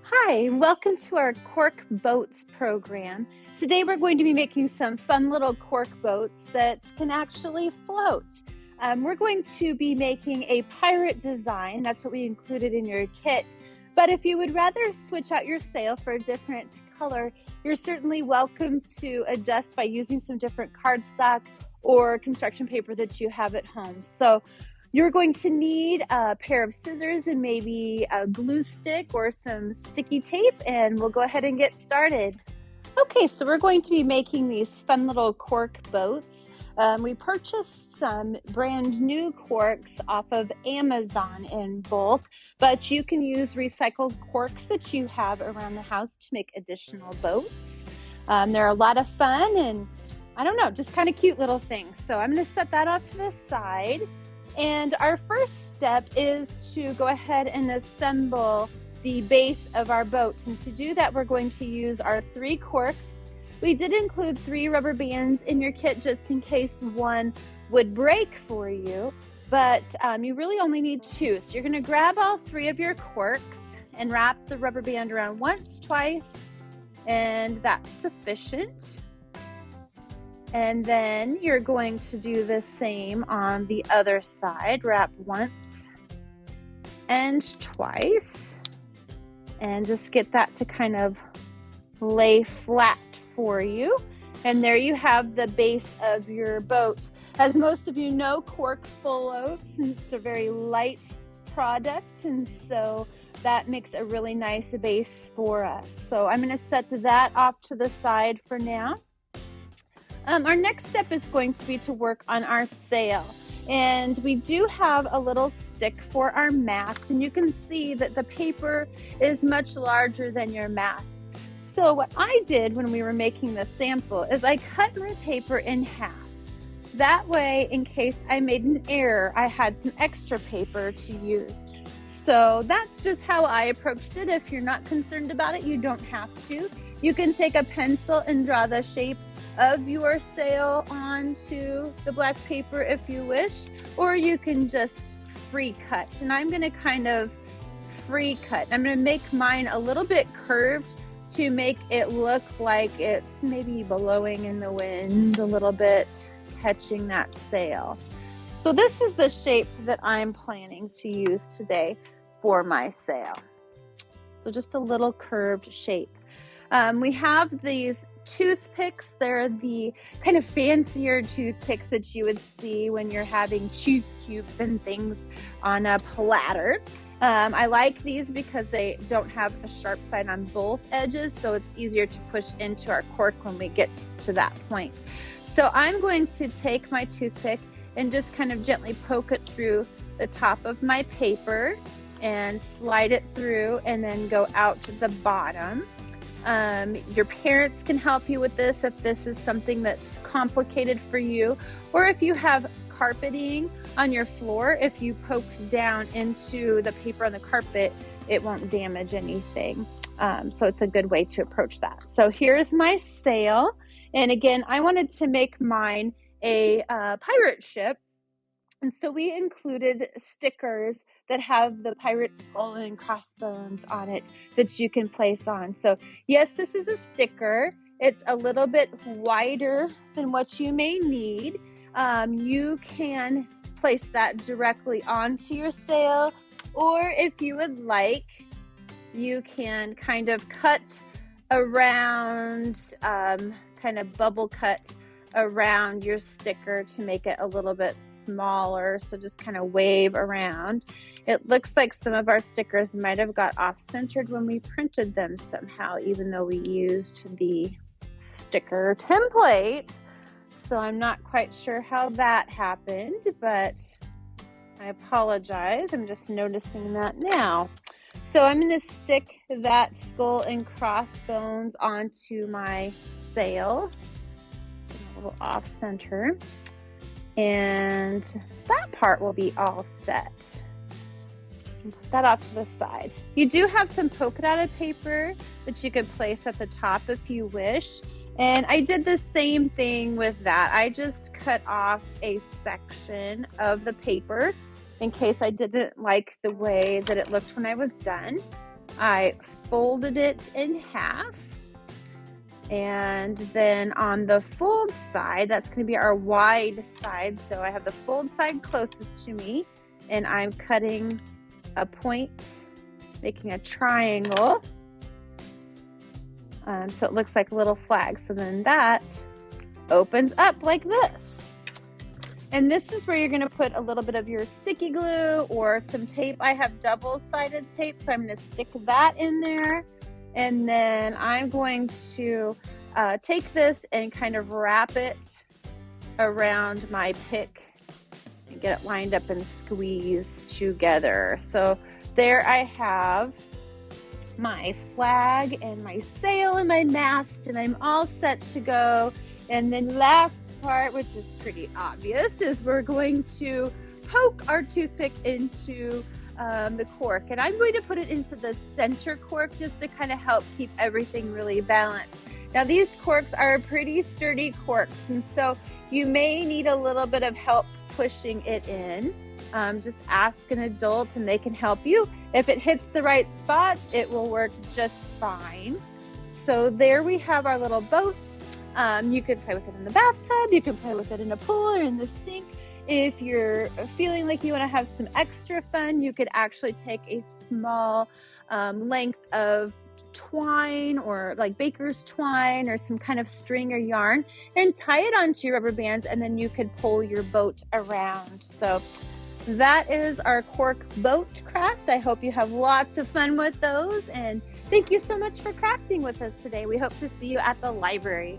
Hi, welcome to our Cork Boats program. Today we're going to be making some fun little cork boats that can actually float. We're going to be making a pirate design. That's what we included in your kit. But if you would rather switch out your sail for a different color, you're certainly welcome to adjust by using some different cardstock or construction paper that you have at home. So you're going to need a pair of scissors and maybe a glue stick or some sticky tape, and we'll go ahead and get started. Okay, so we're going to be making these fun little cork boats. We purchased some brand new corks off of Amazon in bulk, but you can use recycled corks that you have around the house to make additional boats. They're a lot of fun and I don't know, just kind of cute little things. So I'm going to set that off to the side. And our first step is to go ahead and assemble the base of our boat. And to do that, we're going to use our 3 corks. We did include 3 rubber bands in your kit just in case one would break for you, but you really only need 2. So you're going to grab all 3 of your corks and wrap the rubber band around once, twice, and that's sufficient. And then you're going to do the same on the other side. Wrap once and twice. And just get that to kind of lay flat for you. And there you have the base of your boat. As most of you know, cork floats, and it's a very light product. And so that makes a really nice base for us. So I'm going to set that off to the side for now. Our next step is going to be to work on our sail, and we do have a little stick for our mast, and you can see that the paper is much larger than your mast. So what I did when we were making the sample is I cut my paper in half. That way, in case I made an error, I had some extra paper to use. So that's just how I approached it. If you're not concerned about it, you don't have to. You can take a pencil and draw the shape of your sail onto the black paper if you wish, or you can just free cut. And I'm going to kind of free cut. I'm going to make mine a little bit curved to make it look like it's maybe blowing in the wind a little bit, catching that sail. So this is the shape that I'm planning to use today for my sail. So just a little curved shape. We have these toothpicks. They're the kind of fancier toothpicks that you would see when you're having cheese cubes and things on a platter. I like these because they don't have a sharp side on both edges, so it's easier to push into our cork when we get to that point. So I'm going to take my toothpick and just kind of gently poke it through the top of my paper and slide it through and then go out to the bottom. Your parents can help you with this if this is something that's complicated for you, or if you have carpeting on your floor, if you poke down into the paper on the carpet, it won't damage anything. So it's a good way to approach that. So here's my sail. And again, I wanted to make mine a pirate ship. And so we included stickers that have the pirate skull and crossbones on it that you can place on. So yes, this is a sticker. It's a little bit wider than what you may need. You can place that directly onto your sail, or if you would like, you can kind of cut around, kind of bubble cut around your sticker to make it a little bit smaller. So just kind of wave around. It looks like some of our stickers might have got off-centered when we printed them somehow, even though we used the sticker template. So I'm not quite sure how that happened, but I apologize. I'm just noticing that now. So I'm going to stick that skull and crossbones onto my sail. A little off center, and that part will be all set. Put that off to the side. You do have some polka dotted paper that you could place at the top if you wish, and I did the same thing with that. I just cut off a section of the paper in case I didn't like the way that it looked when I was done. I folded it in half, and then on the fold side, that's going to be our wide side. So I have the fold side closest to me, and I'm cutting a point, making a triangle. So it looks like a little flag. So then that opens up like this. And this is where you're going to put a little bit of your sticky glue or some tape. I have double-sided tape, so I'm going to stick that in there. And then I'm going to take this and kind of wrap it around my pick and get it lined up and squeeze together. So there I have my flag and my sail and my mast, and I'm all set to go. And then last part, which is pretty obvious, is we're going to poke our toothpick into the cork, and I'm going to put it into the center cork just to kind of help keep everything really balanced. Now these corks are pretty sturdy corks, and so you may need a little bit of help pushing it in. Just ask an adult and they can help you. If it hits the right spot, it will work just fine. So there we have our little boats. You could play with it in the bathtub, you can play with it in a pool or in the sink. If you're feeling like you want to have some extra fun, you could actually take a small length of twine, or like baker's twine or some kind of string or yarn, and tie it onto your rubber bands, and then you could pull your boat around. So that is our cork boat craft. I hope you have lots of fun with those, and thank you so much for crafting with us today. We hope to see you at the library.